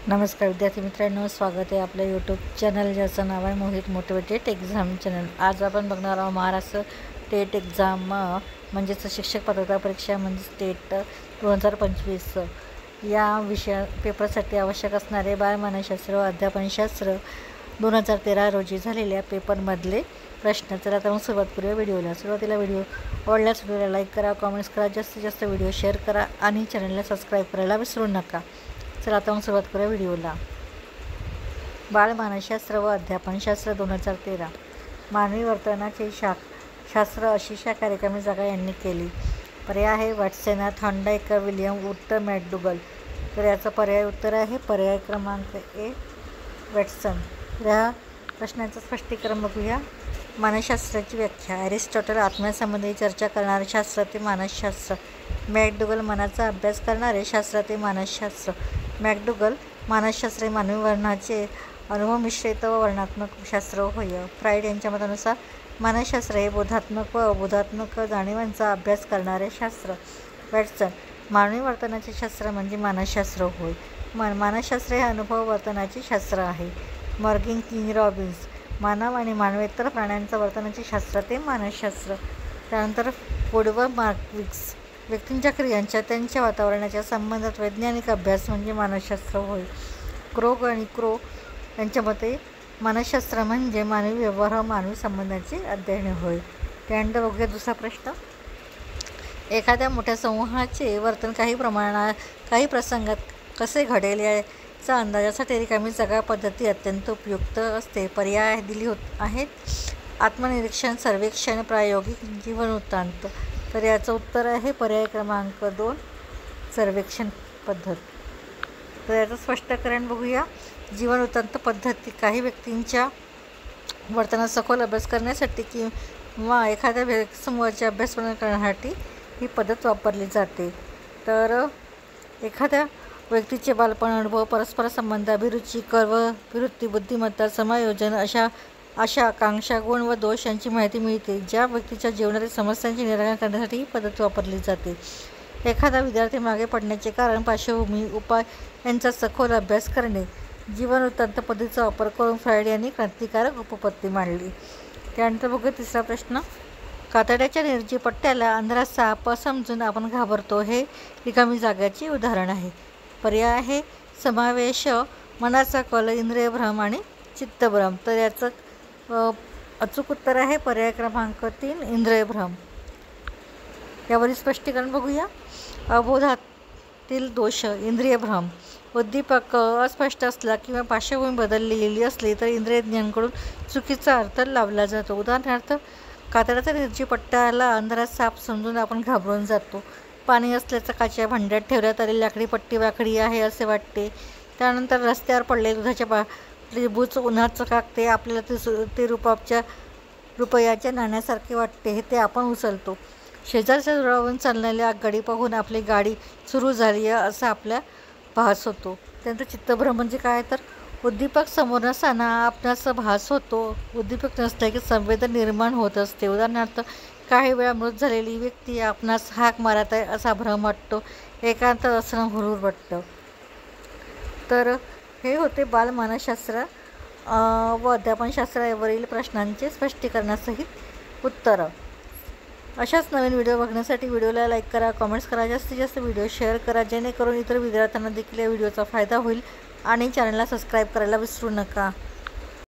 नमस्कार विद्यार्थी मित्रांनो, स्वागत आहे आपल्या यूट्यूब चॅनल ज्याचं नाव आहे मोहित मोटिवेटेड एक्झाम चॅनल। आज आपण बघणार आहोत महाराष्ट्र टेट एक्झाम म्हणजेच शिक्षक पात्रता परीक्षा म्हणजे टेट 2025 या पेपरसाठी आवश्यक असणारे बालमानसशास्त्र व अध्यापनशास्त्र 2013 रोजी झालेल्या पेपरमधले प्रश्न। तर आता मग सुरुवात करूया व्हिडिओला। सुरुवातीला व्हिडिओ आवडल्यास व्हिडिओला लाईक करा, कमेंट्स करा, जास्तीत जास्त व्हिडिओ शेअर करा आणि चॅनलला सबस्क्राईब करायला विसरू नका। चला आता मग सुरुवात करूया व्हिडिओला। बालमानसशास्त्र व अध्यापनशास्त्र 2013 मानवी वर्तनाचे शास्त्र अशी शाखा रिकामी जागा यांनी केली। पर्याय आहे वॅटसन, थॉर्नडाईक, विल्यम वूड, मॅकडुगल। तर याचं पर्याय उत्तर आहे पर्याय क्रमांक ए वॅटसन। या प्रश्नाचं स्पष्टीकरण बघूया। मानसशास्त्राची व्याख्या: अरिस्टॉटल आत्म्यासंबंधी चर्चा करणारे शास्त्र ते मानसशास्त्र। मॅकडुगल मनाचा अभ्यास करणारे शास्त्र ते मानसशास्त्र। मॅकडुगल मानसशास्त्र हे मानवी वर्तनाचे अनुभवमिश्रित व वर्णनात्मक शास्त्र होय। फ्राईड यांच्या मतानुसार मानसशास्त्र हे बोधात्मक व अबोधात्मक जाणीवांचा अभ्यास करणारे शास्त्र। वॅटसन मानवी वर्तनाचे शास्त्र म्हणजे मानसशास्त्र होय। मानसशास्त्र हे अनुभव वर्तनाचे शास्त्र आहे। मॉर्गन किंग रॉबिन्स मानव आणि मानवेतर प्राण्यांचा वर्तनाचे शास्त्र ते मानसशास्त्र। त्यानंतर वुडवर्ड मार्क्विस व्यक्तींच्या क्रियांच्या त्यांच्या वातावरणाच्या संबंधात वैज्ञानिक अभ्यास म्हणजे मानसशास्त्र होय। क्रोग आणि क्रो यांच्या मते मानसशास्त्र म्हणजे मानवी व्यवहार व मानवी संबंधांचे अध्ययन होय। त्यानंतर बघूया दुसरा प्रश्न। एखाद्या मोठ्या समूहाचे वर्तन काही प्रसंगात कसे घडेल याचा अंदाजासाठी रिकामी जागा पद्धती अत्यंत उपयुक्त असते। पर्याय दिली आहेत आत्मनिरीक्षण, सर्वेक्षण, प्रायोगिक जीवनवृत्तांत। तर याचं उत्तर आहे पर्याय क्रमांक 2 सर्वेक्षण पद्धत। तर याचं स्पष्टीकरण बघूया। जीवनवृत्तांत पद्धती काही व्यक्तींच्या वर्तनात सखोल अभ्यास करण्यासाठी किंवा एखाद्या समूहाचे अभ्यास करण्यासाठी ही पद्धत वापरली जाते। तर एखाद्या व्यक्तीचे बालपण, अनुभव, परस्पर संबंध, अभिरुची, वृत्ती, बुद्धिमत्ता, समायोजन, आशा, आकांक्षा, गुण व दोष यांची माहिती मिळते। ज्या व्यक्तीच्या जीवनातील समस्यांचे निराकरण करण्यासाठी ही पद्धत वापरली जाते। एखादा विद्यार्थी मागे पडण्याचे कारण, पार्श्वभूमी, उपाय यांचा सखोल अभ्यास करणे। जीवनवृत्तांत पद्धतीचा वापर करून फ्राईड यांनी क्रांतिकारक उपपत्ती मांडली। त्यानंतर बघूया तिसरा प्रश्न। कातड्याच्या निर्जीव पट्ट्याला अंधारात साप समजून आपण घाबरतो हे रिकामी जागाचे उदाहरण आहे। पर्याय आहे समावेश, मनाचा कल, इंद्रियभ्रम आणि चित्तभ्रम। तर याचं अचूक उत्तर आहे पर्याय क्रमांक 3 इंद्रियभ्रम। यावरील स्पष्टीकरण बघूया। अबोधातील दोष इंद्रियभ्रम। उद्दीपक अस्पष्ट असला किंवा पार्श्वभूमी बदललेली असली तर इंद्रियज्ञांकडून चुकीचा अर्थ लावला जातो। उदाहरणार्थ कातड्याचा निर्जीव पट्ट्याला अंधारात साप समजून आपण घाबरून जातो। पाणी असल्याचं काचेच्या भांड्यात ठेवण्यात आलेली लाकडी पट्टी वाकडी आहे असे वाटते। त्यानंतर रस्त्यावर पडले दुधाच्या बुच उन्हात चकाकते, आपल्याला ते रुपयाच्या नाण्यासारखे वाटते, हे ते आपण उचलतो। शेजारच्या रुळावरून चालणारी आगगाडी पाहून आपली गाडी सुरू झाली आहे असं आपल्या भास होतो। त्यानंतर चित्तभ्रम म्हणजे काय, तर उद्दीपक समोर नसताना आपणास भास होतो। उद्दीपक नसले की संवेदन निर्माण होत असते। उदाहरणार्थ काही वेळा मृत झालेली व्यक्ती आपणास हाक मारत आहे असा भ्रम वाटतो, एकांत असणं हुरूर वाटतं। तर हे होते बालमानसशास्त्र व अध्यापनशास्त्र यावरील प्रश्नांचे स्पष्टीकरणासहित उत्तरं। अशाच नवीन व्हिडिओ बघण्यासाठी व्हिडिओला लाईक करा, कमेंट्स करा, जास्तीत जास्त व्हिडिओ शेअर करा जेणेकरून इतर विद्यार्थ्यांना देखील या व्हिडिओचा फायदा होईल आणि चॅनलला सबस्क्राईब करायला विसरू नका।